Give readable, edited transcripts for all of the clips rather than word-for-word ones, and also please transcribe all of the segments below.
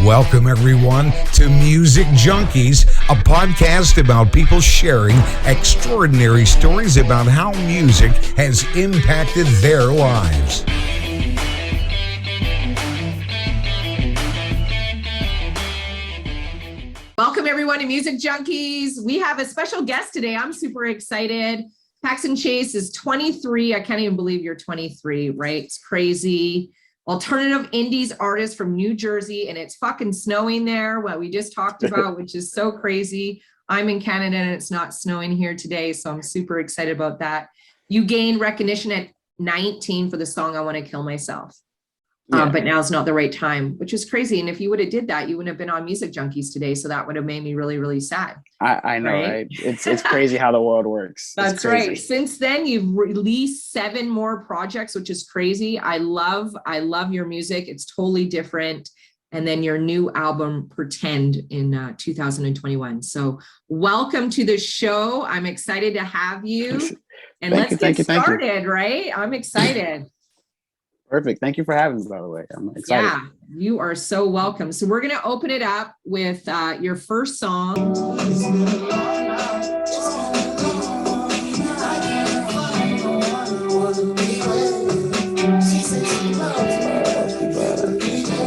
Welcome, everyone, to Music Junkies, a podcast about people sharing extraordinary stories about how music has impacted their lives. Welcome, everyone, to Music Junkies. We have a special guest today. I'm super excited. Paxson Chase is 23. I can't even believe you're 23, right? It's crazy. Alternative indies artist from New Jersey, and it's fucking snowing there, what we just talked about, which is so crazy. I'm in Canada and it's not snowing here today, so I'm super excited about that. You gained recognition at 19 for the song I Want to Kill Myself. Yeah. But now's not the right time, which is crazy. And if you would have did that, you wouldn't have been on Music Junkies today. So that would have made me really, really sad. I know, right? It's crazy how the world works. That's right. Since then, you've released 7 more projects, which is crazy. I love your music. It's totally different. And then your new album, Pretend, in 2021. So welcome to the show. I'm excited to have you. And let's get started, right? I'm excited. Perfect. Thank you for having me, by the way. I'm excited. Yeah, you are so welcome. So we're going to open it up with your first song. Do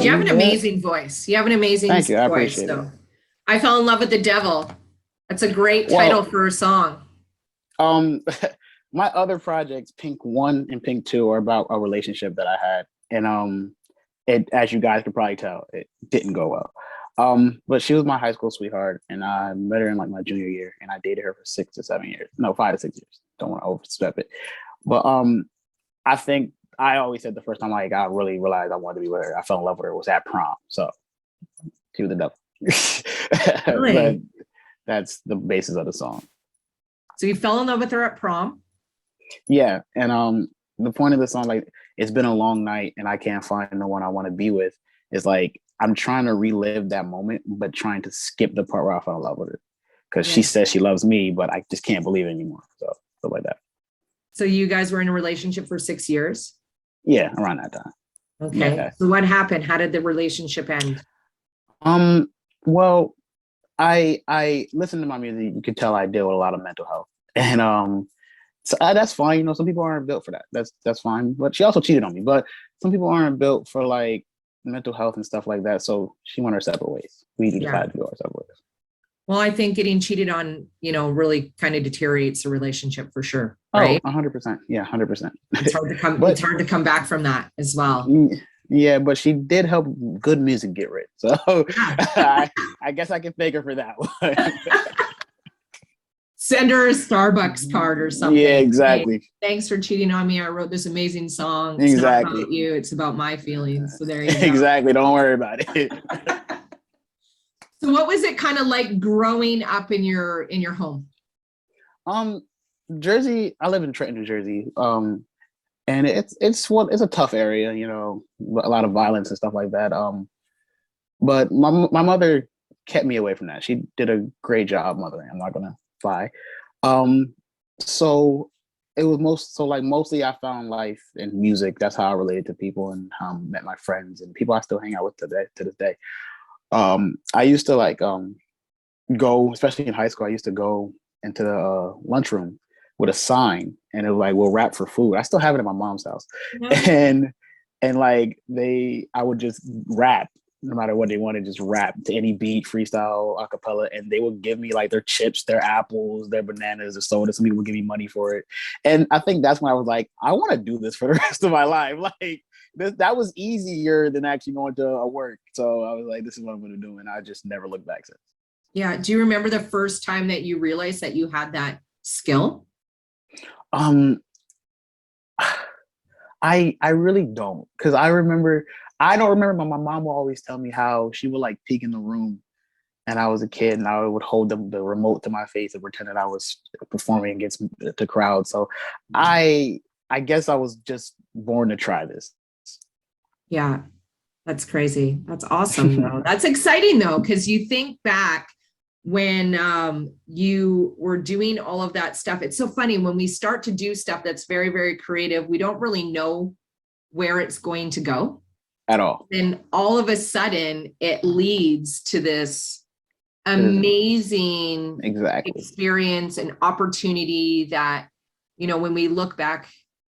you have an amazing voice? You have an amazing Thank you. I voice. appreciate it. I Fell in Love with the Devil. That's a great title for a song. My other projects, Pink 1 and Pink 2, are about a relationship that I had. And it, as you guys can probably tell, it didn't go well. But she was my high school sweetheart, and I met her in like my junior year, and I dated her for 5 to 6 years. Don't want to overstep it. But I think I always said the first time I really realized I wanted to be with her, I fell in love with her, was at prom. So she was the devil. Really? But that's the basis of the song. So you fell in love with her at prom? Yeah, and the point of the song, like, it's been a long night and I can't find the one I want to be with, is like I'm trying to relive that moment, but trying to skip the part where I fell in love with her, because she says she loves me, but I just can't believe it anymore. So stuff like that. So you guys were in a relationship for 6 years? Yeah, around that time. Okay. Yeah. So what happened? How did the relationship end? Well, I listen to my music. You can tell I deal with a lot of mental health, and so that's fine. You know, some people aren't built for that. That's fine. But she also cheated on me. But some people aren't built for like mental health and stuff like that. So she went our separate ways. We decided to go our separate ways. Well, I think getting cheated on, really kind of deteriorates a relationship for sure. Right? Oh, 100%. Yeah, 100%. It's hard to come. It's hard to come back from that as well. Yeah, but she did help good music get rich. So I guess I can thank her for that one. Send her a Starbucks card or something. Yeah, exactly. Hey, thanks for cheating on me. I wrote this amazing song. It's not about you. It's about my feelings. So there you go. Exactly. Don't worry about it. So what was it kind of like growing up in your home? Jersey. I live in Trenton, New Jersey. And it's a tough area, a lot of violence and stuff like that. But my mother kept me away from that. She did a great job mothering. I'm not gonna lie. So it was mostly I found life in music. That's how I related to people and how I met my friends and people I still hang out with to this day. I used to go, especially in high school, I used to go into the lunchroom with a sign, and it was like, we'll rap for food. I still have it at my mom's house. And I would just rap no matter what they wanted, just rap to any beat, freestyle, a cappella, and they would give me like their chips, their apples, their bananas, their soda. Some people would give me money for it. And I think that's when I was like, I want to do this for the rest of my life. Like that was easier than actually going to a work. So I was like, this is what I'm going to do. And I just never looked back since. Yeah. Do you remember the first time that you realized that you had that skill? I really don't, because I don't remember, but my mom will always tell me how she would like peek in the room and I was a kid and I would hold the remote to my face and pretend that I was performing against the crowd. So I guess I was just born to try this. Yeah, that's crazy. That's awesome though. That's exciting though, because you think back when you were doing all of that stuff. It's so funny when we start to do stuff that's very, very creative, we don't really know where it's going to go. At all. Then all of a sudden it leads to this amazing experience and opportunity that, you know, when we look back,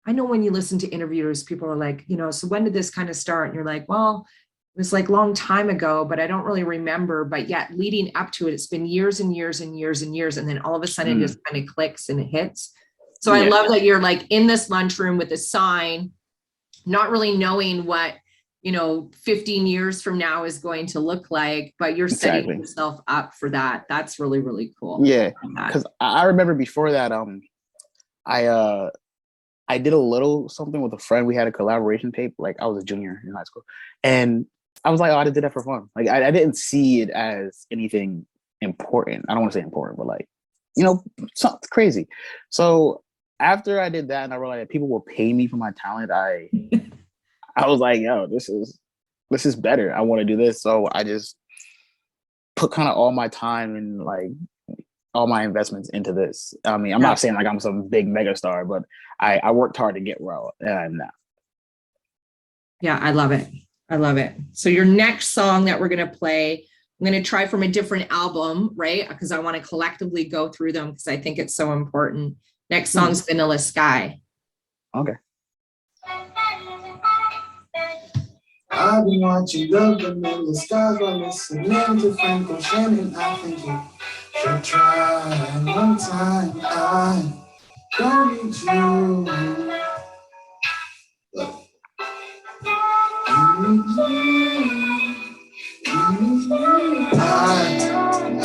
I know when you listen to interviewers, people are like, you know, so when did this kind of start? And you're like, well, it was like a long time ago, but I don't really remember. But yet leading up to it, it's been years and years and years and years. And then all of a sudden it just kind of clicks and it hits. So I love that you're like in this lunchroom with a sign, not really knowing what, you know, 15 years from now is going to look like, but you're setting yourself up for that. That's really, really cool. Yeah. Because I remember before that, I did a little something with a friend. We had a collaboration tape. Like I was a junior in high school, and I was like, oh, I just did that for fun. Like I didn't see it as anything important. I don't want to say important, but like, you know, something crazy. So after I did that, and I realized that people will pay me for my talent, I was like, yo, this is better. I want to do this. So I just put kind of all my time and like all my investments into this. I mean, I'm not saying like I'm some big mega star, but I worked hard to get where I'm now. Yeah, I love it. I love it. So your next song that we're going to play, I'm going to try from a different album, right? Because I want to collectively go through them because I think it's so important. Next song's Vanilla Sky. Okay. I've been watching the vanilla skies while listening to Frank Ocean, and I think you should try one time. I don't need you.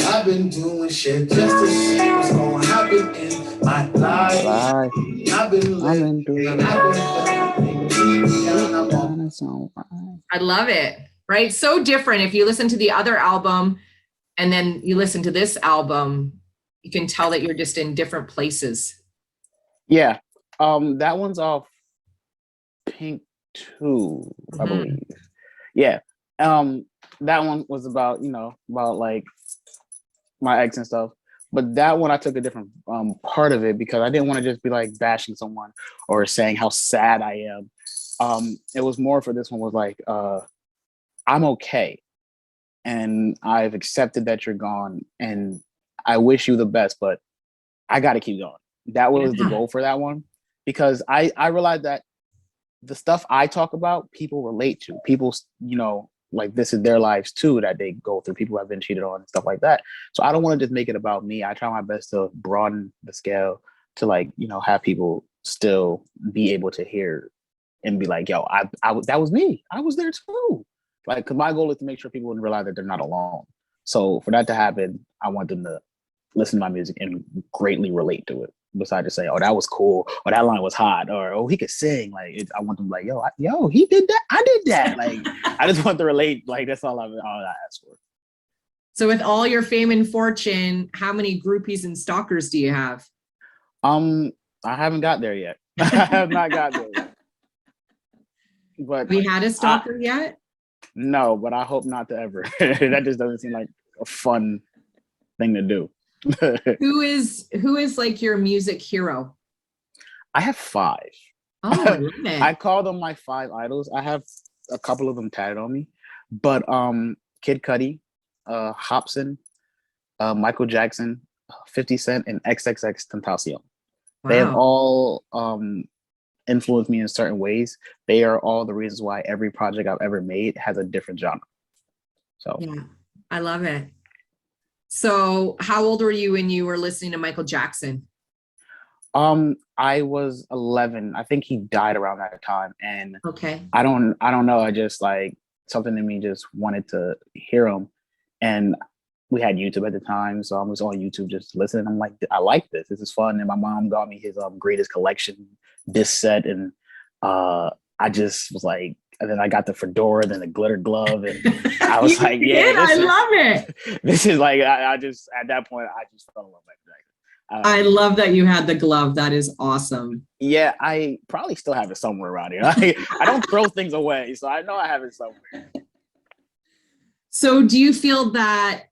I've been doing shit just to see what's going to happen in my life. I've been living. I love it. Right? So different. If you listen to the other album and then you listen to this album, you can tell that you're just in different places. Yeah. That one's off Pink 2, I believe. Yeah. That one was about, you know, about like my ex and stuff. But that one I took a different part of it because I didn't want to just be like bashing someone or saying how sad I am. It was more for this one was like, I'm okay. And I've accepted that you're gone and I wish you the best, but I got to keep going. That was the goal for that one because I realized that the stuff I talk about, people relate to. People, you know, like this is their lives too that they go through. People have been cheated on and stuff like that. So I don't want to just make it about me. I try my best to broaden the scale to like, you know, have people still be able to hear and be like, yo, I that was me. I was there too. Like, cause my goal is to make sure people realize that they're not alone. So for that to happen, I want them to listen to my music and greatly relate to it. Besides just saying, oh, that was cool, or that line was hot, or oh, he could sing. Like, I want them to be like, yo, he did that. I did that. Like, I just want to relate. Like, that's all I ask for. So, with all your fame and fortune, how many groupies and stalkers do you have? I haven't got there yet. I have not got there yet. But have you had a stalker yet? No, but I hope not to ever. That just doesn't seem like a fun thing to do. Who is like your music hero? I have 5. Oh, I call them my 5 idols. I have a couple of them tatted on me, but Kid Cudi, Hobson, Michael Jackson, 50 Cent, and XXXTentacion. Wow. They have all influenced me in certain ways. They are all the reasons why every project I've ever made has a different genre. So yeah, I love it. So how old were you when you were listening to Michael Jackson? I was 11. I think he died around that time. And okay. I don't know. I just like something in me just wanted to hear him. And we had YouTube at the time. So I was on YouTube just listening. I'm like, I like this. This is fun. And my mom got me his greatest collection disc set. And I just was like, and then I got the fedora, then the glitter glove, and I was like, "Yeah, I love it." This is like, I just at that point, I just fell in love with Michael Jackson. I love that you had the glove. That is awesome. Yeah, I probably still have it somewhere around here. I don't throw things away, so I know I have it somewhere. So, do you feel that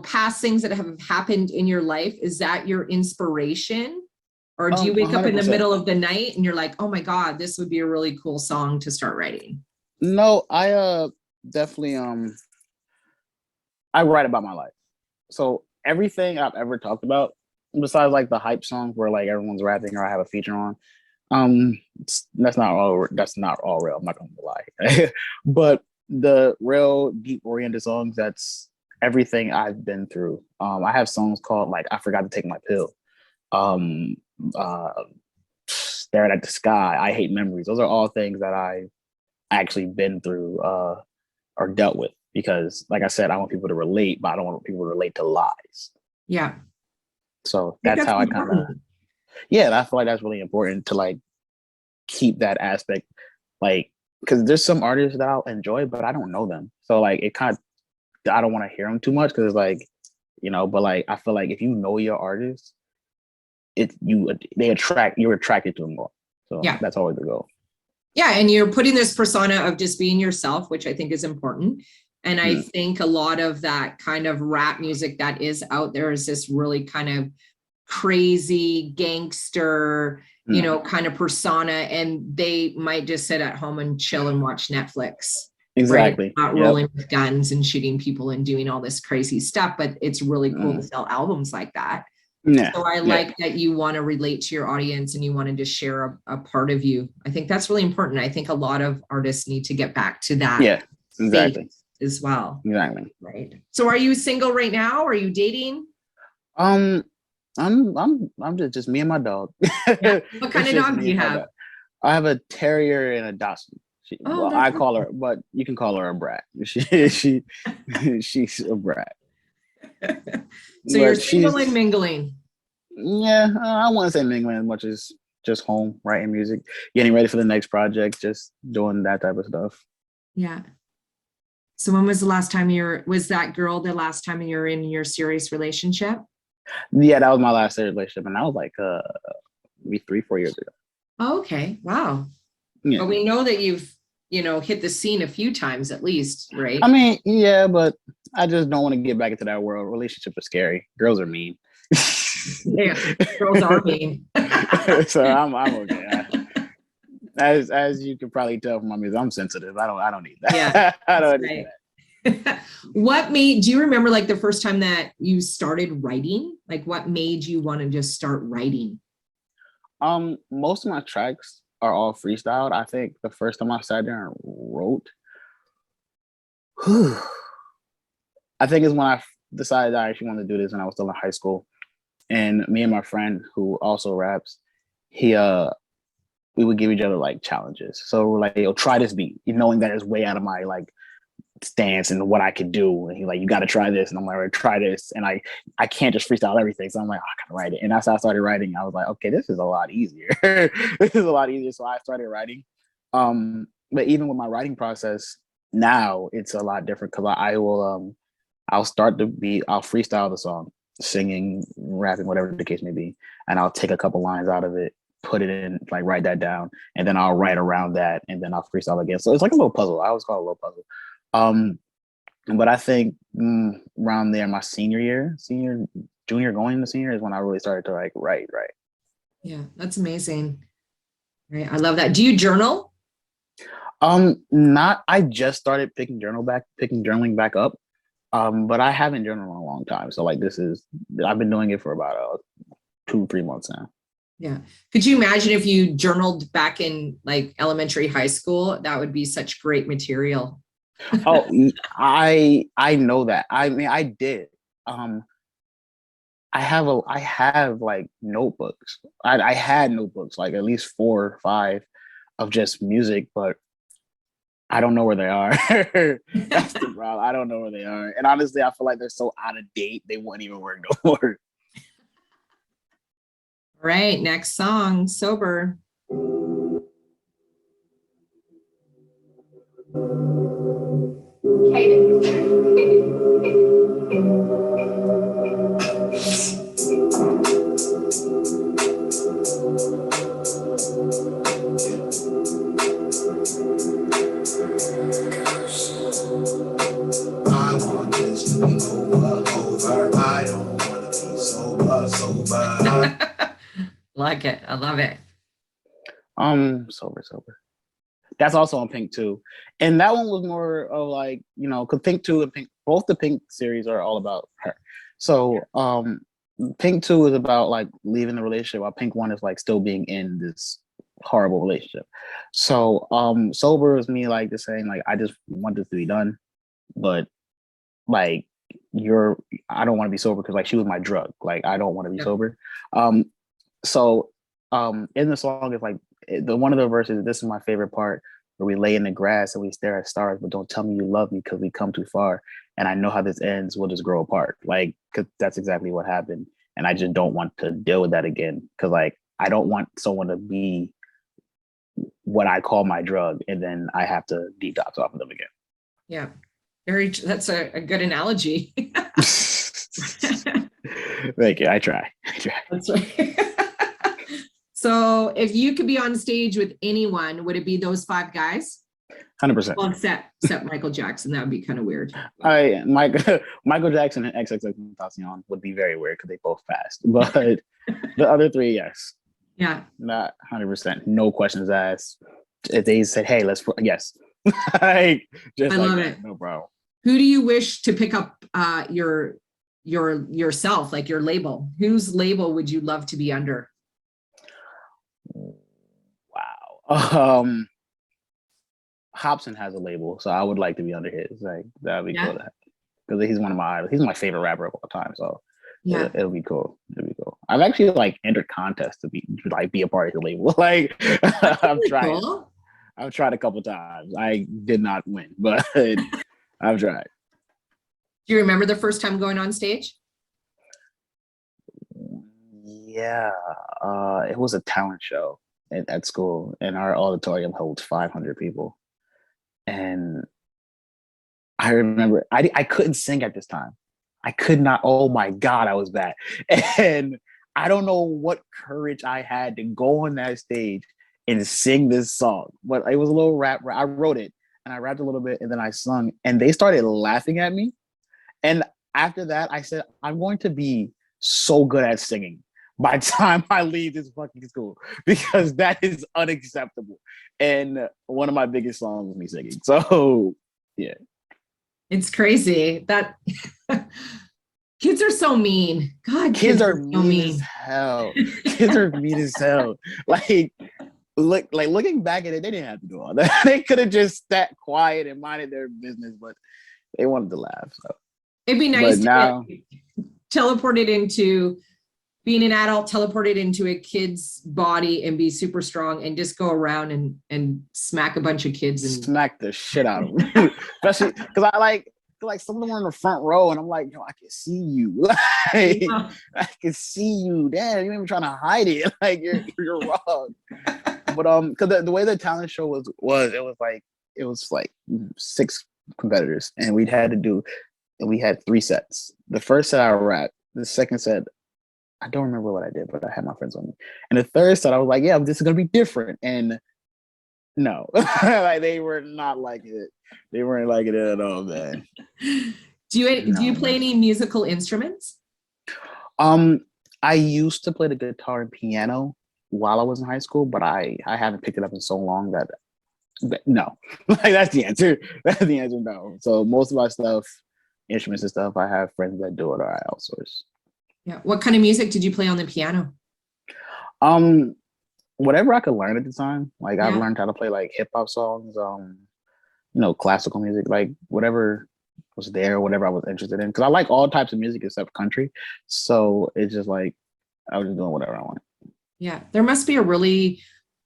past things that have happened in your life, is that your inspiration? Or do you wake 100%. Up in the middle of the night and you're like, oh my God, this would be a really cool song to start writing? No, I definitely I write about my life. So everything I've ever talked about, besides like the hype songs where like everyone's rapping or I have a feature on, that's not all real. I'm not gonna lie. But the real deep oriented songs, that's everything I've been through. I have songs called like I Forgot to Take My Pill. Um uh Staring at the Sky, I Hate Memories. Those are all things that I actually been through or dealt with, because like I said, I want people to relate, but I don't want people to relate to lies. Yeah. So I think that's that's how I kind of, important. yeah, I feel like that's really important to like keep that aspect, like, because there's some artists that I'll enjoy, but I don't know them. So like it kind of, I don't want to hear them too much because it's like, but like I feel like if you know your artist, you're attracted to them more. So Yeah. that's always the goal. Yeah. And you're putting this persona of just being yourself, which I think is important. And I think a lot of that kind of rap music that is out there is this really kind of crazy gangster, kind of persona, and they might just sit at home and chill and watch Netflix. Exactly. Right? Not rolling with guns and shooting people and doing all this crazy stuff, but it's really cool to sell albums like that. Yeah. So I like that you want to relate to your audience and you want to just share a part of you. I think that's really important. I think a lot of artists need to get back to that. Yeah, exactly. As well. Exactly. Right. So are you single right now? Are you dating? I'm just me and my dog. Yeah. What kind of dog do you have? I have a terrier and a Dachshund. I call her, but you can call her a brat. She's a brat. So you're single and mingling. Yeah, I want to say mingling as much as just home, writing music, getting ready for the next project, just doing that type of stuff. Yeah. So when was the last time was that girl the last time you were in your serious relationship? Yeah, that was my last serious relationship, and that was like maybe 3-4 years ago. Oh, okay. Wow. Yeah. But we know that you've hit the scene a few times at least, right? I mean, yeah, but I just don't want to get back into that world. Relationships are scary. Girls are mean. Yeah, girls are mean. So I'm okay. As you can probably tell from my music, I'm sensitive. I don't need that. Yeah, I don't need that. Do you remember like the first time that you started writing? Like what made you want to just start writing? Most of my tracks are all freestyled. I think the first time I sat there and wrote, I think is when I decided I actually wanted to do this when I was still in high school. And me and my friend who also raps, we would give each other like challenges. So we're like, yo, try this beat, knowing that it's way out of my like stance and what I could do. And he's like, you got to try this. And I'm like, all right, try this. And I can't just freestyle everything. So I'm like, oh, I gotta write it. And that's how I started writing. I was like, okay, this is a lot easier. This is a lot easier. So I started writing. But even with my writing process now, it's a lot different because I'll start the beat, I'll freestyle the song, singing, rapping, whatever the case may be. And I'll take a couple lines out of it, put it in, like write that down, and then I'll write around that, and then I'll freestyle again. So it's like a little puzzle. I always call it a little puzzle. But I think around there, my junior, going into senior is when I really started to like write. Yeah, that's amazing. Right, I love that. Do you journal? I just started picking journaling back up. But I haven't journaled in a long time. So like I've been doing it for about 2-3 months now. Yeah. Could you imagine if you journaled back in like elementary, high school? That would be such great material. Oh, I know that. I mean, I did. I have like notebooks. I had notebooks, like at least 4 or 5 of just music, but I don't know where they are. That's the problem. I don't know where they are. And honestly, I feel like they're so out of date, they wouldn't even work no more. Right. Next song, Sober. I want this to be over. I don't want to be sober. Like it. I love it. Sober. That's also on Pink too. And that one was more of like, because Pink 2 and Pink, both the Pink series are all about her. So Pink 2 is about like leaving the relationship, while Pink 1 is like still being in this horrible relationship. So Sober is me like just saying like I just want this to be done, but like I don't want to be sober because like she was my drug. Like I don't want to be sober. So in the song is like the one of the verses, this is my favorite part, where we lay in the grass and we stare at stars, but don't tell me you love me because we come too far. And I know how this ends, we'll just grow apart. Like, cause that's exactly what happened. And I just don't want to deal with that again. Cause like, I don't want someone to be what I call my drug. And then I have to detox off of them again. Yeah. That's a good analogy. Thank you. I try. That's right. So if you could be on stage with anyone, would it be those 5 guys? 100%. Well, except Michael Jackson. That would be kind of weird. Michael Jackson and XXXTentacion would be very weird because they both fast. But the other 3, yes. Yeah. Not 100%. No questions asked. If they said, hey, yes. Like, just I like love that. it. No problem. Who do you wish to pick up yourself, like your label? Whose label would you love to be under? Wow. Hobson has a label, so I would like to be under his. Like that'd be cool because he's one of my idols. He's my favorite rapper of all time. So yeah, it'll be cool. I've actually like entered contests to be a part of the label. Like I've tried. Cool. I've tried a couple times. I did not win, but I've tried. Do you remember the first time going on stage? Yeah, it was a talent show at school, and our auditorium holds 500 people. And I remember I couldn't sing at this time. I could not. Oh my God, I was bad. And I don't know what courage I had to go on that stage and sing this song, but it was a little rap. I wrote it and I rapped a little bit and then I sung, and they started laughing at me. And after that, I said, I'm going to be so good at singing by the time I leave this fucking school, because that is unacceptable. And one of my biggest songs was me singing. So yeah. It's crazy that kids are so mean. God, kids are mean as hell. Kids are mean as hell. Like looking back at it, they didn't have to do all that. They could have just sat quiet and minded their business, but they wanted to laugh. So it'd be nice to get teleported into being an adult, teleported into a kid's body and be super strong and just go around and smack a bunch of kids and smack the shit out of them. Especially because I like some of them are in the front row and I'm like, yo, I can see you. Like, yeah. I can see you. Damn, you ain't even trying to hide it. Like you're wrong. But because the way the talent show was it was like 6 competitors and we had 3 sets. The first set I rapped. The second set, I don't remember what I did, but I had my friends on me. And the third set, I was like, yeah, this is gonna be different. And no, like they were not liking it. They weren't liking it at all, man. Do you play any musical instruments? I used to play the guitar and piano while I was in high school, but I haven't picked it up in so long that no. Like that's the answer. That's the answer, no. So most of my stuff, instruments and stuff, I have friends that do it or I outsource. Yeah. What kind of music did you play on the piano? Whatever I could learn at the time. Like I've learned how to play like hip hop songs, classical music, like whatever was there, whatever I was interested in. Because I like all types of music except country. So it's just like I was just doing whatever I wanted. Yeah. There must be a really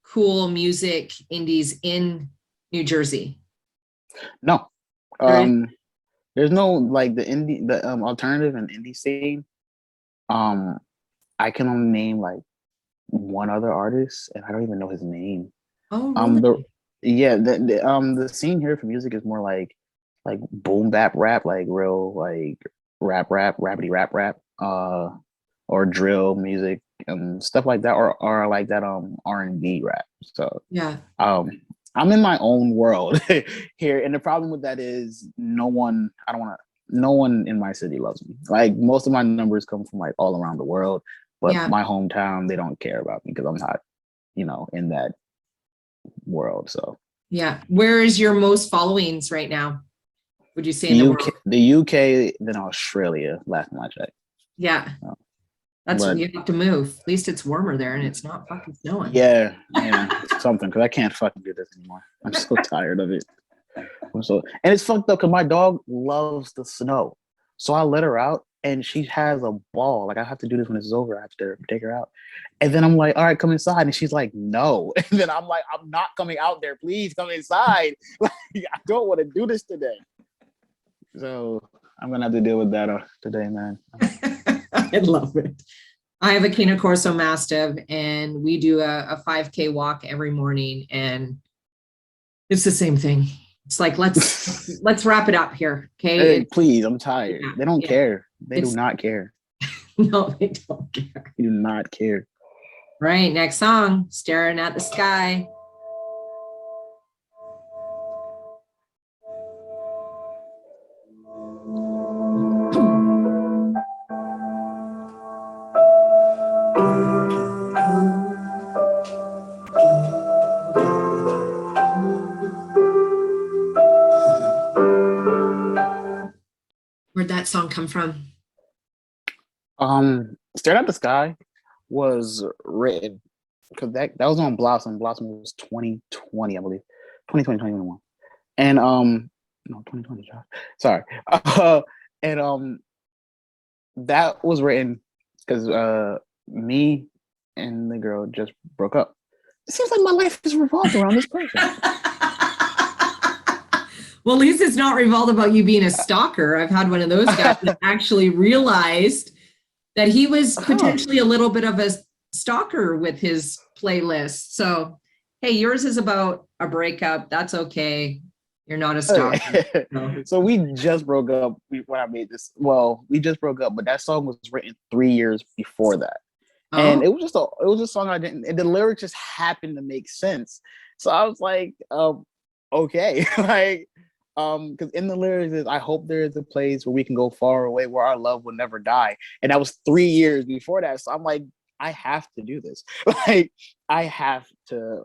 cool music indies in New Jersey. No. There's no like the alternative and indie scene. I can only name like one other artist, and I don't even know his name. Oh, really? The scene here for music is more like boom bap rap, like real like rap, rappity rap, or drill music and stuff like that, or like that R&B rap. So yeah, I'm in my own world here, and the problem with that is no one in my city loves me. Like most of my numbers come from like all around the world, but my hometown, they don't care about me because I'm not, in that world. So Yeah. Where is your most followings right now? Would you say in The the UK, world? the UK, then Australia. Last time I checked. Yeah. Oh, That's but you have to move. At least it's warmer there and it's not fucking snowing. yeah, something because I can't fucking do this anymore. I'm so tired of it. And it's fucked up because my dog loves the snow. So I let her out and she has a ball. Like I have to do this when this is over. I have to take her out. And then I'm like, all right, come inside. And she's like, no. And then I'm like, I'm not coming out there. Please come inside. Like I don't want to do this today. So I'm gonna have to deal with that today, man. I love it. I have a Cane Corso Mastiff and we do a 5K walk every morning and it's the same thing. It's like, let's wrap it up here. Okay. Hey, please, I'm tired. Yeah, They don't care. They do not care. No, they don't care. They do not care. Right. Next song, Staring at the Sky. Where'd that song come from? Staring at the Sky was written because that was on Blossom. Blossom was 2020, I believe. 2020, 2021. And no, 2020, sorry. And that was written because me and the girl just broke up. It seems like my life is revolved around this person. Well, at least it's not revolved about you being a stalker. I've had one of those guys that actually realized that he was potentially a little bit of a stalker with his playlist. So, hey, yours is about a breakup. That's okay. You're not a stalker. No. So we just broke up when I made this. Well, we just broke up, but that song was written 3 years before that. Oh. And it was a song I didn't, and the lyrics just happened to make sense. So I was like, okay. Like, because in the lyrics is, I hope there is a place where we can go far away where our love will never die. And that was 3 years before that. So I'm like, I have to do this. Like, I have to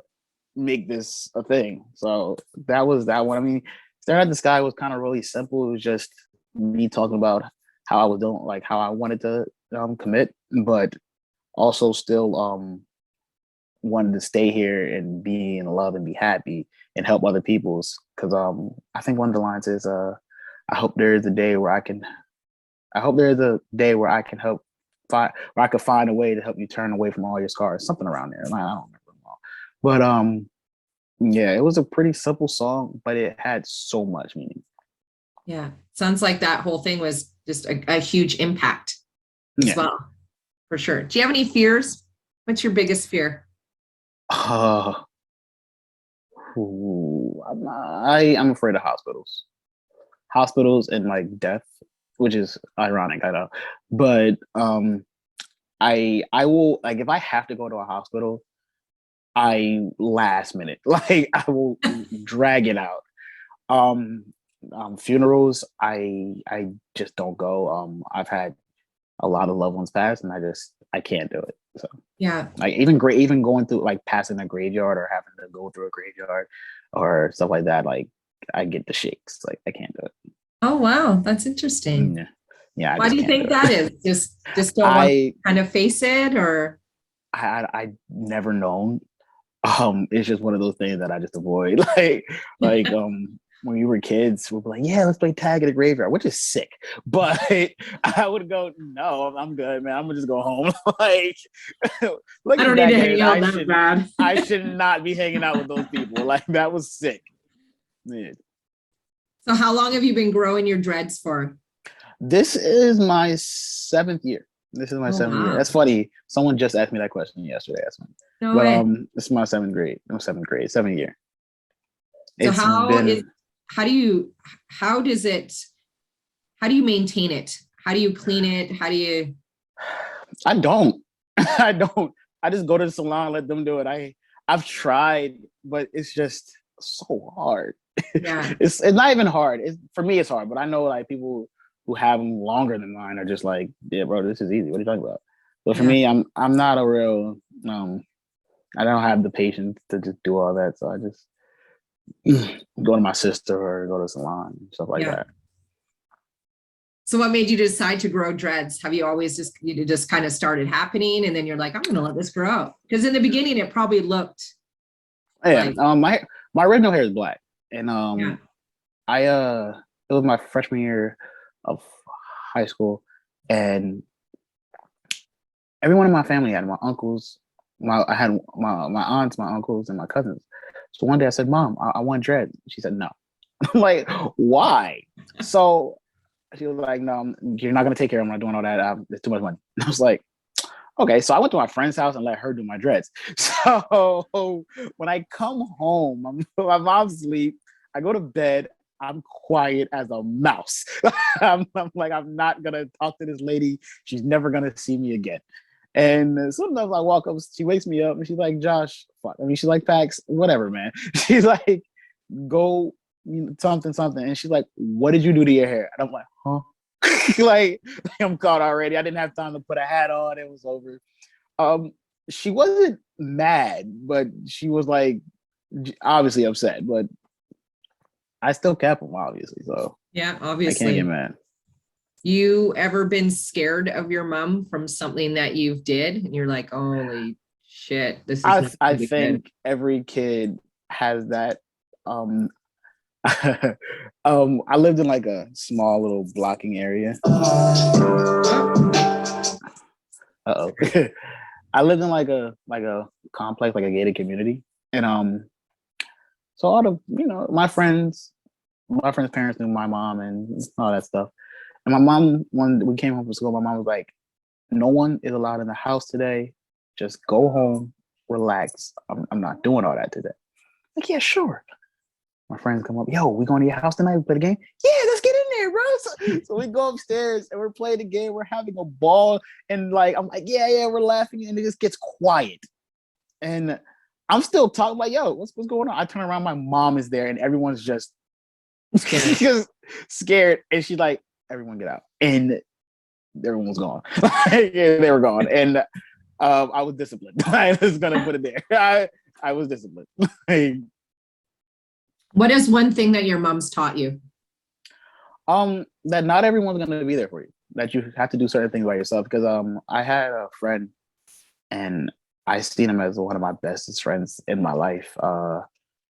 make this a thing. So that was that one. I mean, Staring at the Sky was kind of really simple. It was just me talking about how I was doing, like how I wanted to commit, but also still wanted to stay here and be in love and be happy and help other people's, because I think one of the lines is I hope there is a day where I can help find where I could find a way to help you turn away from all your scars, something around there. I don't remember them all. But yeah, it was a pretty simple song, but it had so much meaning. Yeah. Sounds like that whole thing was just a huge impact as well. For sure. Do you have any fears? What's your biggest fear? I'm afraid of hospitals and like death, which is ironic, I know, but I will, like, if I have to go to a hospital, I last minute, like I will drag it out. Funerals, I just don't go. I've had a lot of loved ones pass, and I can't do it. So yeah, like even going through, like, passing a graveyard or having to go through a graveyard or stuff like that, like I get the shakes. Like I can't do it. Oh wow, that's interesting. Yeah. Why do you think that is? Just don't want to kind of face it, or I never known. It's just one of those things that I just avoid. Like when we were kids, we'd be like, yeah, let's play tag at a graveyard, which is sick. But I would go, no, I'm good, man. I'm gonna just go home. Like, look, I don't need to hang out that bad. I should not be hanging out with those people. Like, that was sick. Yeah. So how long have you been growing your dreads for? This is my 7th year. This is my 7th year. That's funny. Someone just asked me that question yesterday. No way. This is my 7th grade. 7th year. So how do you maintain it? How do you clean it? How do you? I don't. I just go to the salon, let them do it. I've tried, but it's just so hard. Yeah. It's not even hard. For me, it's hard, but I know like people who have them longer than mine are just like, yeah, bro, this is easy. What are you talking about? But for me, I'm not a real I don't have the patience to just do all that. So I just go to my sister or go to the salon, stuff like that. So what made you decide to grow dreads? Have you always just kind of started happening and then you're like, I'm going to let this grow out? Because in the beginning, it probably looked. Yeah. Like, my original hair is black. And it was my freshman year of high school. And everyone in my family had my uncles. I had my aunts, my uncles, and my cousins. So one day I said, Mom, I want dread. She said, no. I'm like, why? So she was like, no, you're not going to take care of them. I'm not doing all that. It's too much money. And I was like, okay. So I went to my friend's house and let her do my dreads. So when I come home, my mom's asleep. I go to bed. I'm quiet as a mouse. I'm like, I'm not going to talk to this lady. She's never going to see me again. And sometimes I walk up, she wakes me up and she's like, Josh, fuck. I mean, she's like, Pax, whatever, man. She's like, go something. And she's like, what did you do to your hair? And I'm like, huh? like I'm caught already. I didn't have time to put a hat on. It was over. She wasn't mad, but she was like obviously upset, but I still kept them, obviously. So yeah, obviously. I can't get mad. You ever been scared of your mom from something that you've did and you're like, holy shit, this is I think every kid has that. I lived in like a small little blocking area. Uh-oh. I lived in like a complex, like a gated community. And so all the, my friends' parents knew my mom and all that stuff. And my mom, when we came home from school, my mom was like, no one is allowed in the house today. Just go home, relax. I'm not doing all that today. Like, yeah, sure. My friends come up, yo, we going to your house tonight? We play the game? Yeah, let's get in there, bro. So we go upstairs and we're playing the game. We're having a ball. And like, I'm like, yeah, we're laughing. And it just gets quiet. And I'm still talking like, yo, what's going on? I turn around, my mom is there and everyone's just scared. And she's like, everyone get out. And everyone was gone. They were gone. And I was disciplined. I was gonna put it there. I was disciplined. What is one thing that your mom's taught you? That not everyone's gonna be there for you. That you have to do certain things by yourself. Because I had a friend and I seen him as one of my bestest friends in my life.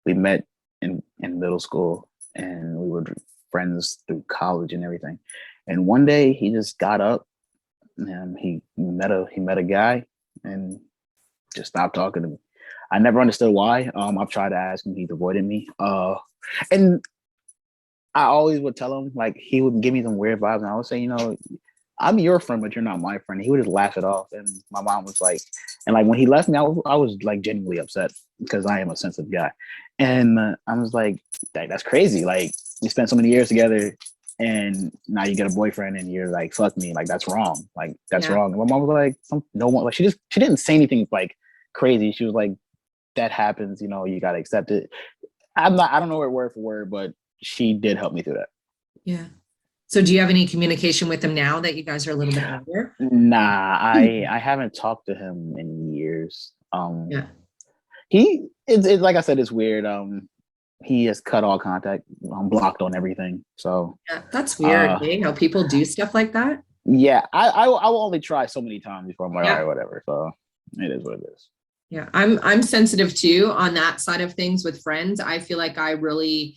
We met in middle school and we were friends through college and everything. And one day he just got up and he met a guy and just stopped talking to me. I never understood why. I've tried to ask him, he's avoided me. And I always would tell him, like, he would give me some weird vibes, and I would say, I'm your friend, but you're not my friend. He would just laugh it off. And my mom was like, and like when he left me, I was like genuinely upset because I am a sensitive guy. And I was like, that's crazy. Like, we spent so many years together and now you get a boyfriend and you're like, fuck me. Like, that's wrong. Like, that's wrong. And my mom was like, no one, like, she didn't say anything like crazy. She was like, that happens, you got to accept it. I don't know it word for word, but she did help me through that. Yeah. So do you have any communication with him now that you guys are a little bit older? Nah, I haven't talked to him in years. It's like I said, it's weird. He has cut all contact. I'm blocked on everything. So yeah, that's weird. How people do stuff like that. Yeah, I will only try so many times before I'm like, all right, whatever. So it is what it is. Yeah, I'm sensitive too on that side of things with friends. I feel like I really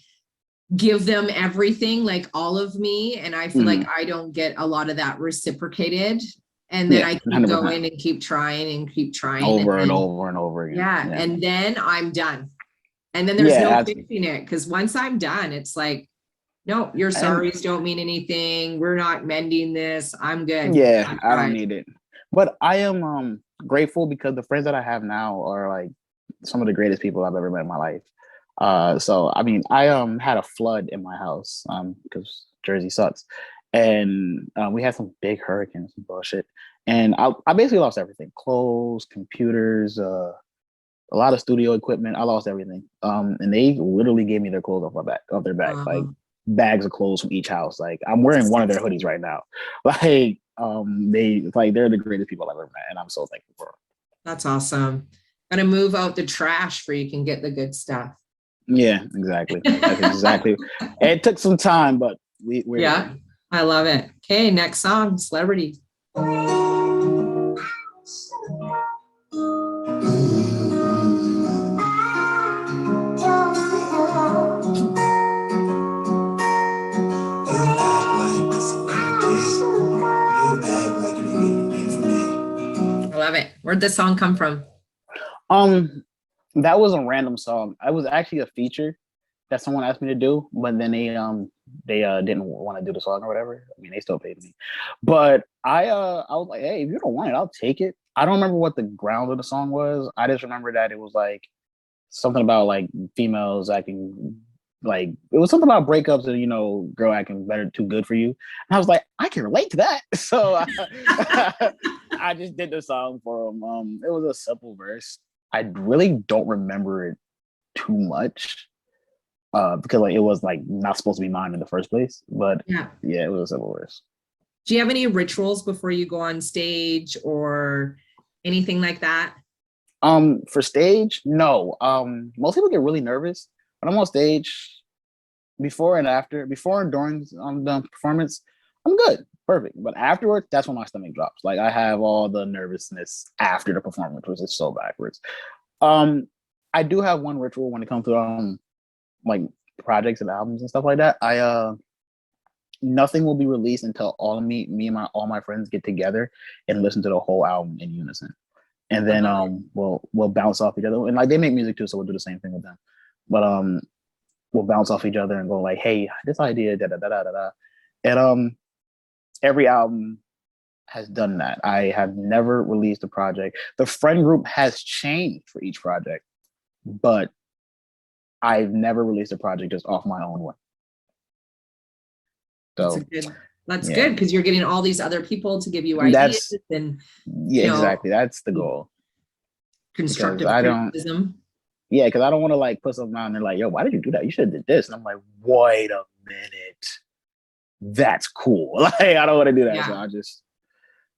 give them everything, like all of me, and I feel like I don't get a lot of that reciprocated. And then I keep 100%. Going and keep trying over and over and over again. Yeah, and then I'm done. And then there's no fixing it, because once I'm done, it's like, no, your sorries don't mean anything. We're not mending this. I'm good. Yeah, I don't need it. But I am grateful because the friends that I have now are like some of the greatest people I've ever met in my life. So I mean, I had a flood in my house because Jersey sucks, and we had some big hurricanes and bullshit, and I basically lost everything: clothes, computers, a lot of studio equipment. I lost everything. And they literally gave me their clothes off their back, like bags of clothes from each house. Like, I'm wearing one of their hoodies right now. Like, they're the greatest people I've ever met, and I'm so thankful for them. That's awesome. Gotta move out the trash where you can get the good stuff. Yeah, exactly. That's exactly. It took some time, but we're Yeah, here. I love it. Okay, next song, Celebrity. I love it. Where'd this song come from? That was a random song. I was actually a feature that someone asked me to do, but then they didn't want to do the song or whatever. I mean, they still paid me, but I was like, hey, if you don't want it, I'll take it. I don't remember what the ground of the song was. I just remember that it was like something about like females acting like it was something about breakups and girl acting better too good for you. And I was like, I can relate to that. So I just did the song for them. It was a simple verse. I really don't remember it too much because like it was like not supposed to be mine in the first place. But yeah, it was a simple verse. Do you have any rituals before you go on stage or anything like that? For stage, no. Most people get really nervous when I'm on stage. Before and during the performance, I'm good, perfect. But afterwards, that's when my stomach drops. Like I have all the nervousness after the performance, which is so backwards. I do have one ritual when it comes to like projects and albums and stuff like that. Nothing will be released until all my friends get together and listen to the whole album in unison. And then we'll bounce off each other. And like they make music too, so we'll do the same thing with them. But we'll bounce off each other and go like, hey, this idea, da da da da da. And every album has done that. I have never released a project. The friend group has changed for each project, but I've never released a project just off my own way. So that's good because you're getting all these other people to give you ideas and exactly. That's the goal. Constructive criticism. Yeah, because I don't want to like put something out and they're like, yo, why did you do that? You should have did this. And I'm like, wait a minute. That's cool. Like I don't want to do that. Yeah. So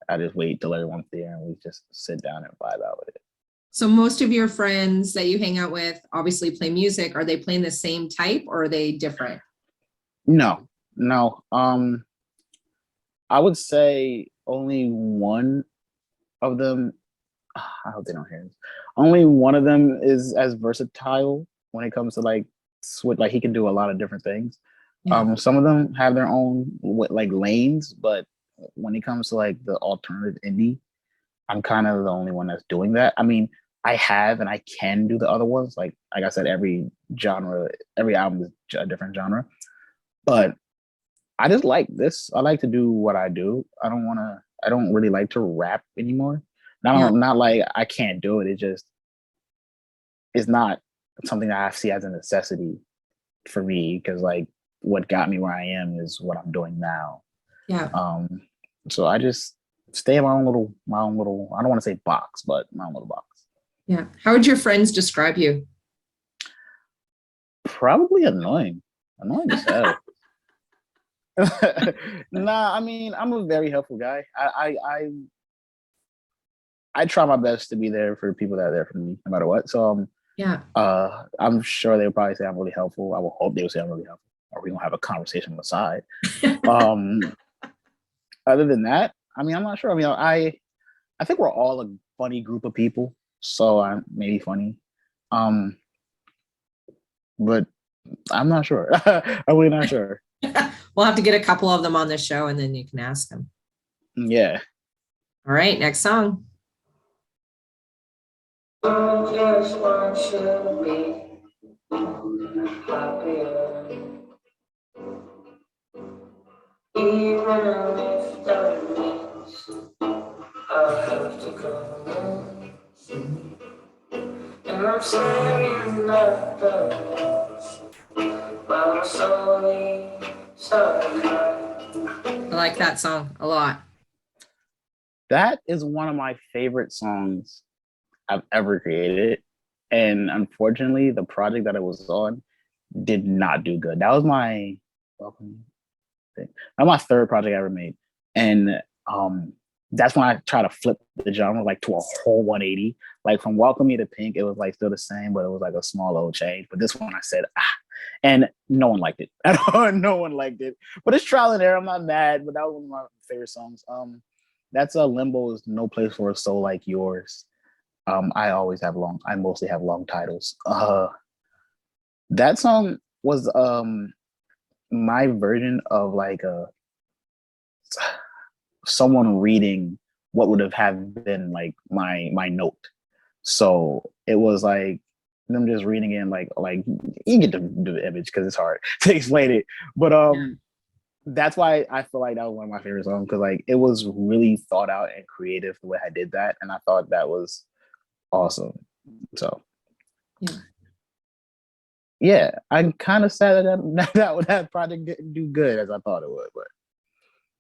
I just wait till everyone's there and we just sit down and vibe out with it. So most of your friends that you hang out with obviously play music. Are they playing the same type or are they different? No. I would say only one of them. I hope they don't hear this. Only one of them is as versatile when it comes to like switch. Like he can do a lot of different things. Yeah. Some of them have their own like lanes, but when it comes to like the alternative indie, I'm kind of the only one that's doing that. I mean, I have and I can do the other ones. Like I said, every album is a different genre. But I just like this. I like to do what I do. I don't really like to rap anymore. Not like I can't do it. It's not something that I see as a necessity for me because like what got me where I am is what I'm doing now. Yeah. So I just stay in my own little, I don't want to say box, but my own little box. Yeah. How would your friends describe you? Probably annoying as hell. Nah, I mean, I'm a very helpful guy. I try my best to be there for people that are there for me, no matter what. So I'm sure they'll probably say I'm really helpful. I will hope they'll say I'm really helpful, or we gonna have a conversation on the side. Other than that, I mean, I'm not sure. I mean, I think we're all a funny group of people, so I'm maybe funny. But I'm not sure. I'm really not sure. We'll have to get a couple of them on the show and then you can ask them. Yeah. All right, next song. I just want to be happier. Even if that means I have to go. And I'm saying that but I'm slowly starting. I like that song a lot. That is one of my favorite songs I've ever created. And unfortunately, the project that it was on did not do good. That was my third project I ever made. And that's when I try to flip the genre like to a whole 180. Like from Welcome Me to Pink, it was like still the same, but it was like a small little change. But this one I said, and no one liked it. No one liked it. But it's trial and error. I'm not mad, but that was one of my favorite songs. That's Limbo's No Place for a Soul Like Yours. I mostly have long titles. That song was my version of like someone reading what would have been like my note. So it was like them just reading it, like you get the image because it's hard to explain it. But that's why I feel like that was one of my favorite songs, because like it was really thought out and creative the way I did that, and I thought that was awesome. So yeah, I'm kind of sad that project didn't do good as I thought it would, but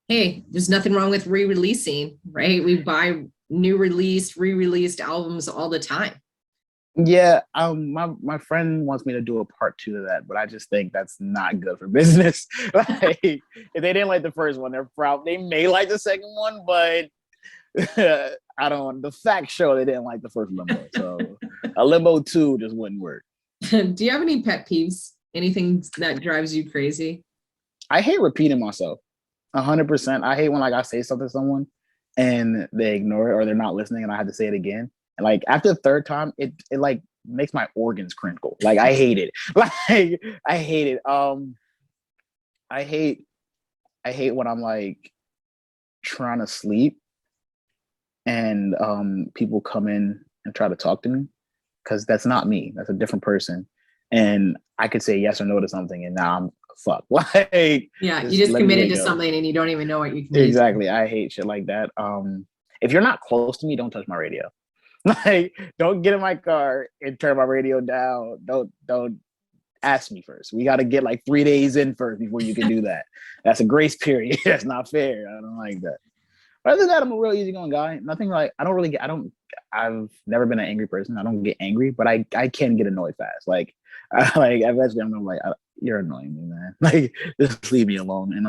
hey, there's nothing wrong with re-releasing, right? We buy re-released albums all the time. Yeah, my friend wants me to do a part 2 of that, but I just think that's not good for business. Like, if they didn't like the first one, they may like the second one, but I don't. The facts show they didn't like the first Limbo, so a Limbo 2 just wouldn't work. Do you have any pet peeves? Anything that drives you crazy? I hate repeating myself. 100%. I hate when like I say something to someone and they ignore it or they're not listening and I have to say it again. And like after the third time, it like makes my organs crinkle. Like I hate it. Like I hate it. I hate when I'm like trying to sleep and people come in and try to talk to me, because that's not me. That's a different person. And I could say yes or no to something and now I'm fucked. Like yeah, you just committed to something and you don't even know what you can exactly. I hate shit like that. If you're not close to me, don't touch my radio. Like, don't get in my car and turn my radio down. Don't ask me first. We got to get like 3 days in first before you can do that. That's a grace period. That's not fair. I don't like that. But other than that, I'm a real easygoing guy. Nothing like, I've never been an angry person. I don't get angry, but I can get annoyed fast. Like eventually I'm like, you're annoying me, man. Like, just leave me alone. And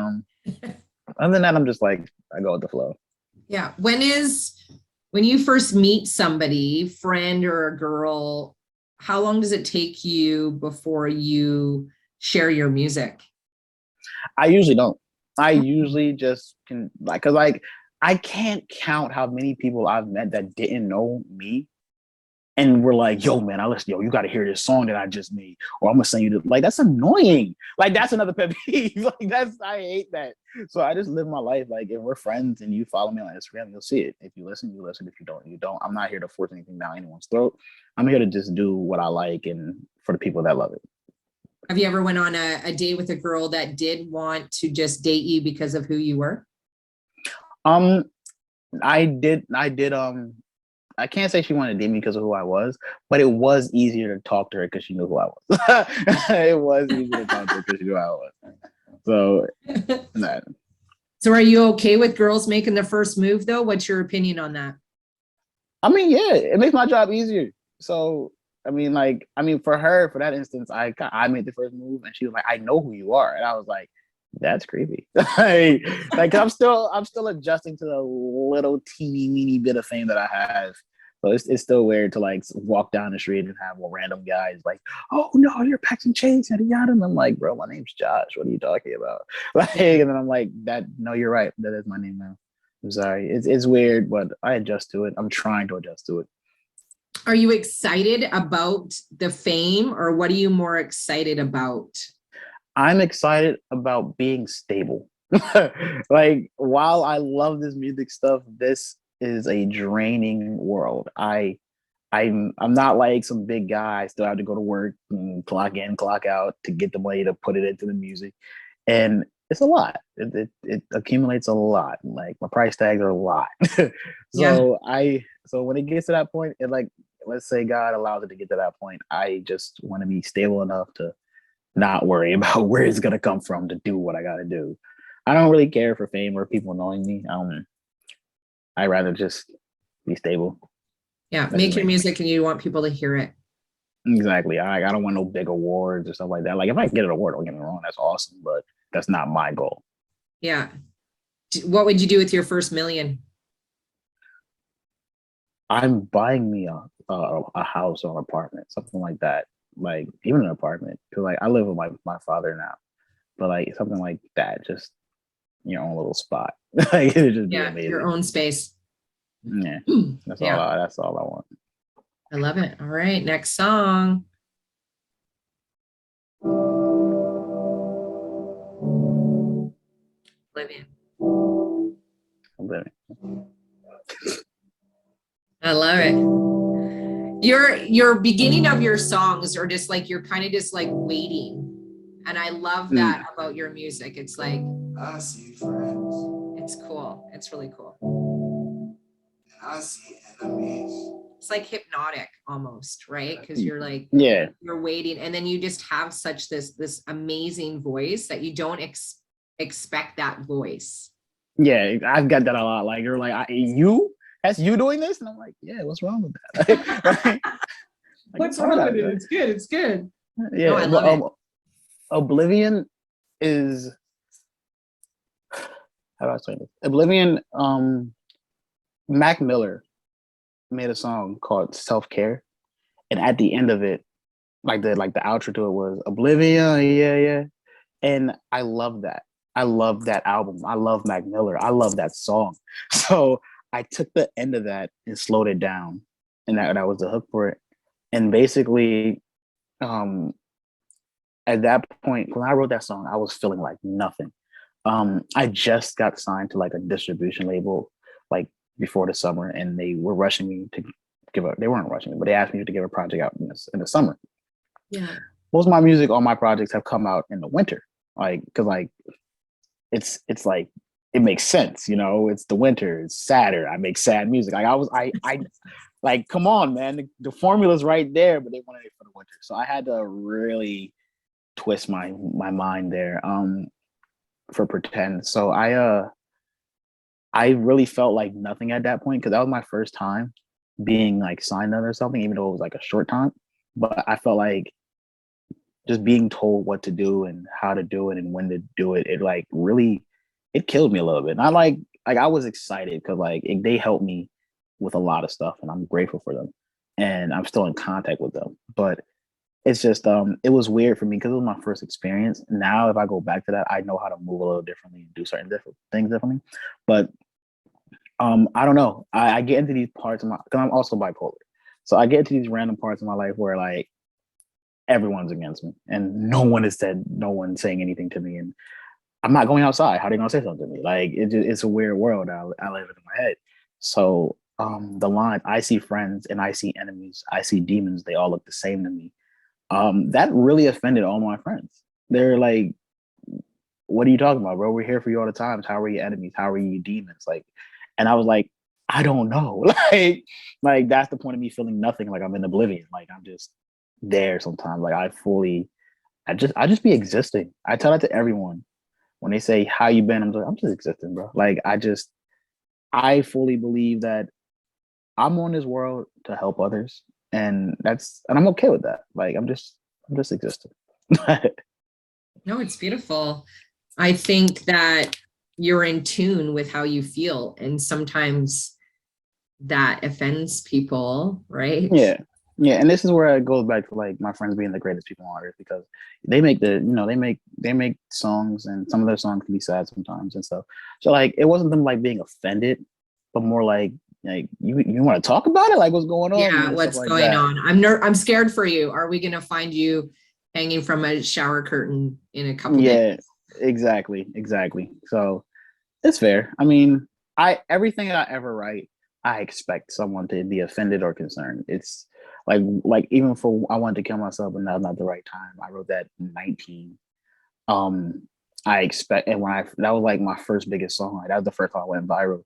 other than that, I'm just like, I go with the flow. Yeah. When you first meet somebody, friend or a girl, how long does it take you before you share your music? I usually don't. I usually just can, like, cause like I can't count how many people I've met that didn't know me and we're like, yo, man, you got to hear this song that I just made, or I'm gonna send you to, like, that's annoying. Like, that's another pet peeve. Like, I hate that. So I just live my life. Like, if we're friends and you follow me on Instagram, you'll see it. If you listen, you listen. If you don't, you don't. I'm not here to force anything down anyone's throat. I'm here to just do what I like and for the people that love it. Have you ever went on a date with a girl that did want to just date you because of who you were? I did. I can't say she wanted to date me because of who I was, but it was easier to talk to her because she knew who I was. It was easier to talk to her because she knew who I was. So, that. So are you okay with girls making the first move though? What's your opinion on that? I mean, yeah, it makes my job easier. So, for her, for that instance, I made the first move and she was like, I know who you are. And I was like, that's creepy. like I'm still adjusting to the little teeny weeny bit of fame that I have. So it's still weird to like walk down the street and have a random guy like, oh no, you're Paxson Chase, yada yada. And I'm like, bro, my name's Josh. What are you talking about? Like, and then I'm like, no, you're right. That is my name now. I'm sorry. It's weird, but I adjust to it. I'm trying to adjust to it. Are you excited about the fame, or what are you more excited about? I'm excited about being stable. Like, while I love this music stuff, this is a draining world. I'm not like some big guy. I still have to go to work and clock in, clock out to get the money to put it into the music. And it's a lot. It accumulates a lot. Like, my price tags are a lot. So when it gets to that point, it, like, let's say God allows it to get to that point, I just want to be stable enough to not worry about where it's gonna come from to do what I gotta do. I don't really care for fame or people knowing me. I'd rather just be stable. Yeah, make your music and you want people to hear it. Exactly. I don't want no big awards or stuff like that. Like, if I get an award, don't get me wrong, that's awesome, but that's not my goal. Yeah. What would you do with your first million? I'm buying me a house or an apartment, something like that. Like even an apartment, because like I live with my father now, but like something like that, just your own little spot. Like it'd just be Yeah, your amazing. own space. Yeah, Yeah, that's all I want. I love it. All right, next song. Oblivion. I'm living. I love it. Your beginning of your songs are just like you're kind of just like waiting. And I love that about your music. It's like I see friends, it's cool. It's really cool. and I see enemies. It's like hypnotic almost, right? Because you're like Yeah, you're waiting, and then you just have such this amazing voice that you don't expect that voice. yeah, I've got that a lot. Like you're like, that's you doing this, and I'm like, yeah, what's wrong with that? Like, What's it's hard wrong out with it? there. It's good. It's good. Yeah, No, I love it. Oblivion is how do I say this? Oblivion. Mac Miller made a song called Self Care, and at the end of it, like the outro to it was Oblivion, yeah, yeah, and I love that. I love that album. I love Mac Miller. I love that song. So I took the end of that and slowed it down, and that was the hook for it. And basically, um, at that point, when I wrote that song, I was feeling like nothing. I just got signed to like a distribution label like before the summer, and they were rushing me to give up. They weren't rushing me, but they asked me to give a project out in the summer. Yeah. Most of my music, all my projects have come out in the winter, like because like it's like it makes sense, you know. It's the winter, it's sadder. I make sad music. Like I like come on, man. The formula's right there, but they wanted it for the winter, so I had to really twist my mind there. For pretend. So I really felt like nothing at that point because that was my first time being like signed on or something, even though it was like a short time. But I felt like just being told what to do and how to do it and when to do it, it like really it killed me a little bit. And I like I was excited because like they helped me with a lot of stuff and I'm grateful for them. And I'm still in contact with them. But it's just it was weird for me because it was my first experience. Now if I go back to that, I know how to move a little differently and do certain different things differently. But I don't know. I get into these parts of my because I'm also bipolar. So I get into these random parts of my life where like everyone's against me and no one's saying anything to me and I'm not going outside. How are they gonna say something to me? Like it's a weird world I live in my head. So the line I see friends and I see enemies, I see demons, they all look the same to me. That really offended all my friends. They're like, what are you talking about, bro? We're here for you all the time. How are you enemies? How are you demons? Like, and I was like, I don't know. like that's the point of me feeling nothing. Like I'm in oblivion. Like I'm just there sometimes. Like I just be existing. I tell that to everyone when they say how you been. I'm just existing, bro. Like I fully believe that I'm on this world to help others, and I'm okay with that. Like I'm just existing. No, it's beautiful. I think that you're in tune with how you feel, and sometimes that offends people, right? Yeah. Yeah, and this is where it goes back to like my friends being the greatest people on earth because they make they make songs and some of their songs can be sad sometimes and stuff. So like it wasn't them like being offended, but more like you want to talk about it, like what's going on Yeah, and stuff what's like going that. on? I'm scared for you. Are we gonna find you hanging from a shower curtain in a couple days? Yeah, exactly. So it's fair. I mean, I everything I ever write, I expect someone to be offended or concerned. It's like even for I wanted to kill myself, but now not the right time. I wrote that in 19. I expect, and when that was like my first biggest song. Like, that was the first time I went viral.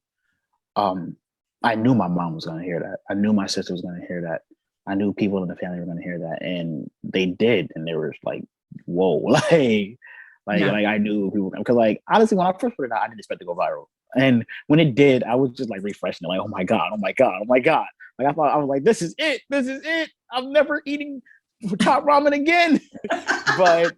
Um, I knew my mom was gonna hear that. I knew my sister was gonna hear that. I knew people in the family were gonna hear that, and they did, and they were like, "Whoa!" Yeah. like I knew people because like honestly, when I first put it out, I didn't expect to go viral, and when it did, I was just like refreshing it, like, "Oh my god, oh my god, oh my god!" Like I thought I was like, "This is it, this is it. I'm never eating top ramen again." But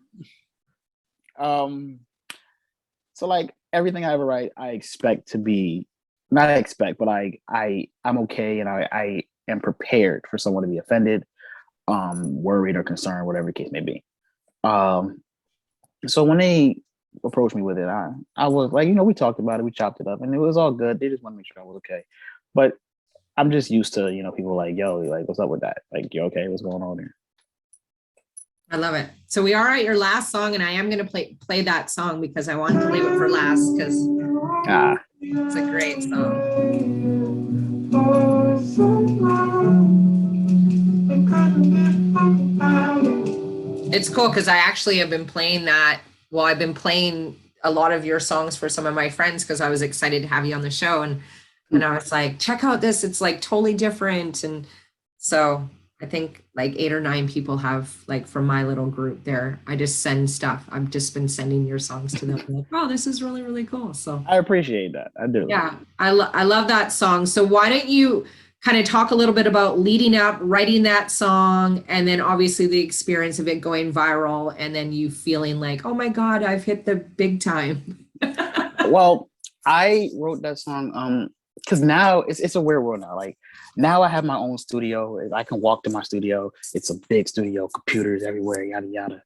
so like everything I ever write, I expect to be not expect, but I'm okay, and I am prepared for someone to be offended, worried or concerned, whatever the case may be. So when they approached me with it, I was like, we talked about it, we chopped it up, and it was all good. They just want to make sure I was okay. But I'm just used to, people like, yo, like, what's up with that? Like, you okay? What's going on here? I love it. So we are at your last song, and I am going to play that song because I wanted to leave it for last because it's a great song. It's cool because I actually have been playing that. Well, I've been playing a lot of your songs for some of my friends because I was excited to have you on the show. And I was like, check out this. It's like totally different. And so I think like 8 or 9 people have, like, from my little group there. I just send stuff. I've just been sending your songs to them. Like, oh, this is really, really cool. So I appreciate that. I do. Yeah, I love that song. So why don't you kind of talk a little bit about leading up, writing that song, and then obviously the experience of it going viral, and then you feeling like, oh my God, I've hit the big time. Well, I wrote that song because now it's a weird world now. Like, now I have my own studio. I can walk to my studio. It's a big studio, computers everywhere, yada yada.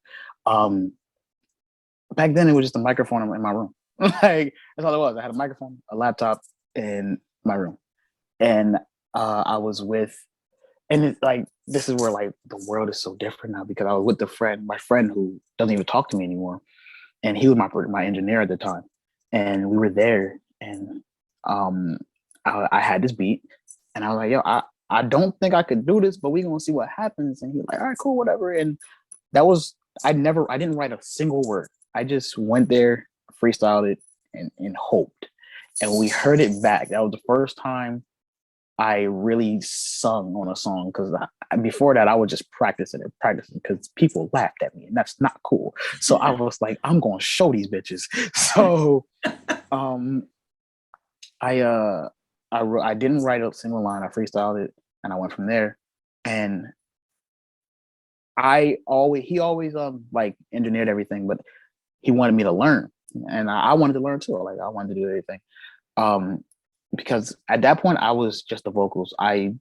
Back then it was just a microphone in my room. Like, that's all it was. I had a microphone, a laptop in my room, and I was with, and it's like, this is where, like, the world is so different now, because I was with my friend who doesn't even talk to me anymore, and he was my engineer at the time, and we were there, and I had this beat, and I was like, yo, I don't think I could do this, but we gonna see what happens. And he was like, all right, cool, whatever. And that was, I didn't write a single word. I just went there, freestyled it, and hoped. And we heard it back. That was the first time I really sung on a song, because before that I was just practicing because people laughed at me, and that's not cool. So I was like, I'm gonna show these bitches. So I didn't write a single line. I freestyled it, and I went from there. And he always like engineered everything, but he wanted me to learn, and I wanted to learn too. Like, I wanted to do everything. Because at that point I was just the vocals. I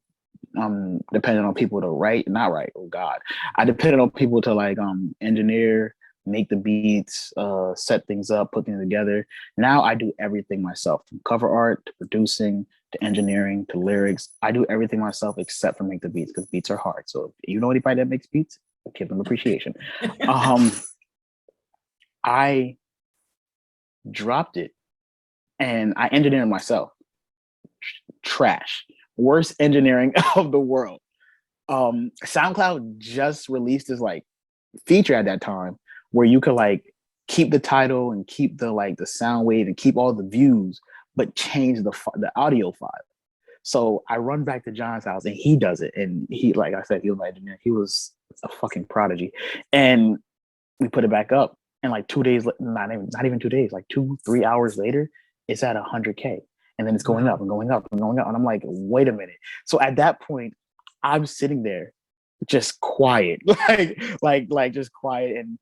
depended on people to not write. Oh God, I depended on people to, like, engineer, make the beats, set things up, put things together. Now I do everything myself, from cover art to producing to engineering to lyrics. I do everything myself except for make the beats, because beats are hard. So if you know anybody that makes beats, give them appreciation. I dropped it and I engineered myself. Trash. Worst engineering of the world. SoundCloud just released this, like, feature at that time where you could, like, keep the title and keep the, like, the sound wave and keep all the views, but change the audio file. So I run back to John's house and he does it. And he, like I said, he was my engineer. He was a fucking prodigy. And we put it back up. And like 2 days, not even 2 days, like 2-3 hours later, it's at 100K. And then it's going up and going up and going up. And I'm like, wait a minute. So at that point, I'm sitting there just quiet, like just quiet. And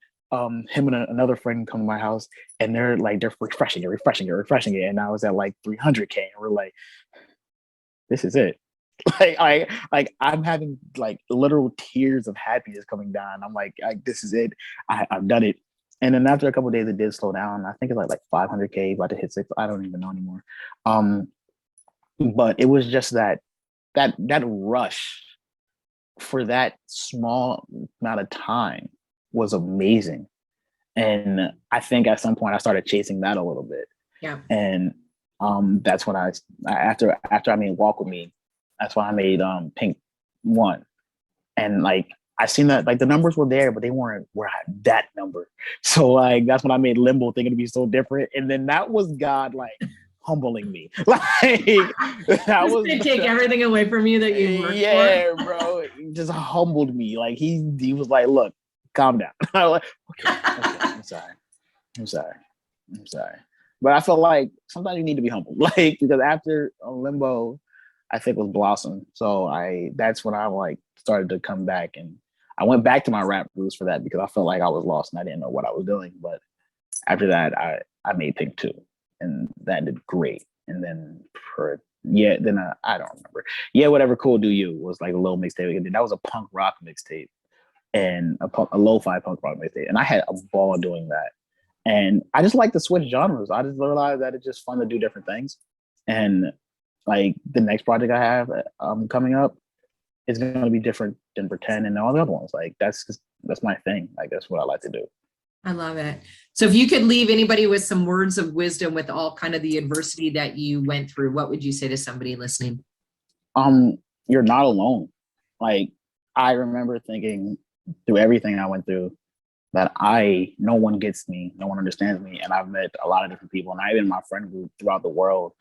him and another friend come to my house, and they're refreshing it. And I was at like 300K, and we're like, this is it. Like I'm having, like, literal tears of happiness coming down. I'm like, this is it. I've done it. And then after a couple of days, it did slow down. I think it's like 500K, about to hit 6. I don't even know anymore. But it was just that rush for that small amount of time was amazing. And I think at some point I started chasing that a little bit. Yeah. And that's when after I made Walk With Me, that's why I made Pink 1. And like, I seen that, like, the numbers were there, but they weren't at that number. So like, that's when I made Limbo, thinking to be so different. And then that was God, like, humbling me. Like, that was to take everything away from you that you worked for. Bro, he just humbled me. Like, he was like, look, calm down. I was like, okay, I'm sorry. But I felt like sometimes you need to be humbled, like, because after Limbo, I think, was Blossom. So that's when I, like, started to come back, and I went back to my rap roots for that, because I felt like I was lost and I didn't know what I was doing. But after that, I made Pink 2, and that did great. And then Yeah, then I don't remember. Yeah, whatever. Cool, do you was like a little mixtape. That was a punk rock mixtape and a lo-fi punk rock mixtape, and I had a ball doing that. And I just like to switch genres. I just realized that it's just fun to do different things. And like the next project I have coming up is going to be different than Pretend and all the other ones. Like that's my thing. Like that's what I like to do. I love it. So if you could leave anybody with some words of wisdom with all kind of the adversity that you went through, what would you say to somebody listening? You're not alone. Like I remember thinking through everything I went through that no one gets me, no one understands me. And I've met a lot of different people, and I even my friend group throughout the world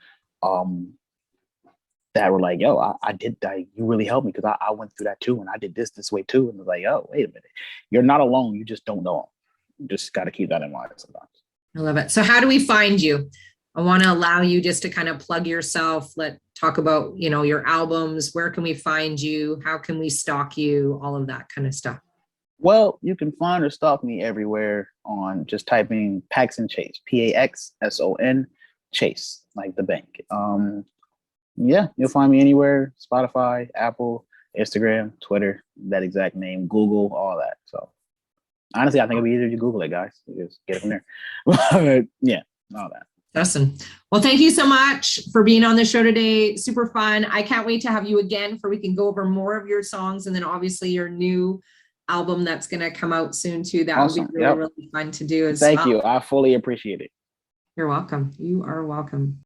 that were like, yo, I did that. You really helped me because I went through that too. And I did this way too. And it's like, oh, wait a minute. You're not alone. You just don't know. You just got to keep that in mind sometimes. I love it. So how do we find you? I want to allow you just to kind of plug yourself. Talk about, your albums. Where can we find you? How can we stalk you? All of that kind of stuff. Well, you can find or stalk me everywhere on just typing Paxson Chase, Paxson Chase, like the bank. Yeah, you'll find me anywhere, Spotify, Apple, Instagram, Twitter, that exact name, Google, all that. So honestly, I think it'd be easier if you Google it, guys. You just get it from there. But yeah, all that. Awesome. Well, thank you so much for being on the show today. Super fun. I can't wait to have you again we can go over more of your songs, and then obviously your new album that's going to come out soon too. That awesome. would be really, really fun to do as well. Thank you. I fully appreciate it. You're welcome. You are welcome.